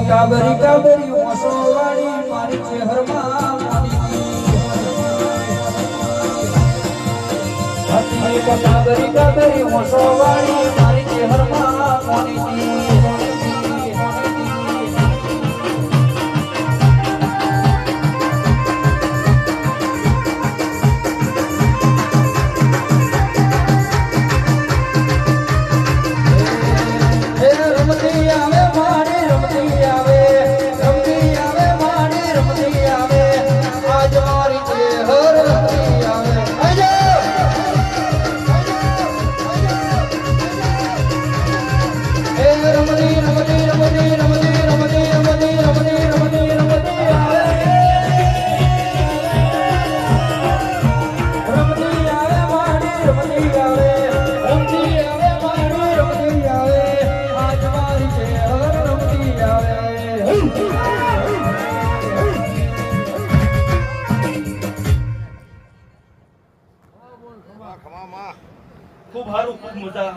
કાબરી કાબરી મોસો વાળી મારી ચહેરમાં હાથી કાબરી કાબરી મોસો વાળી મારી ચહેરમાં મોની ખૂબ સારું, ખૂબ મજા.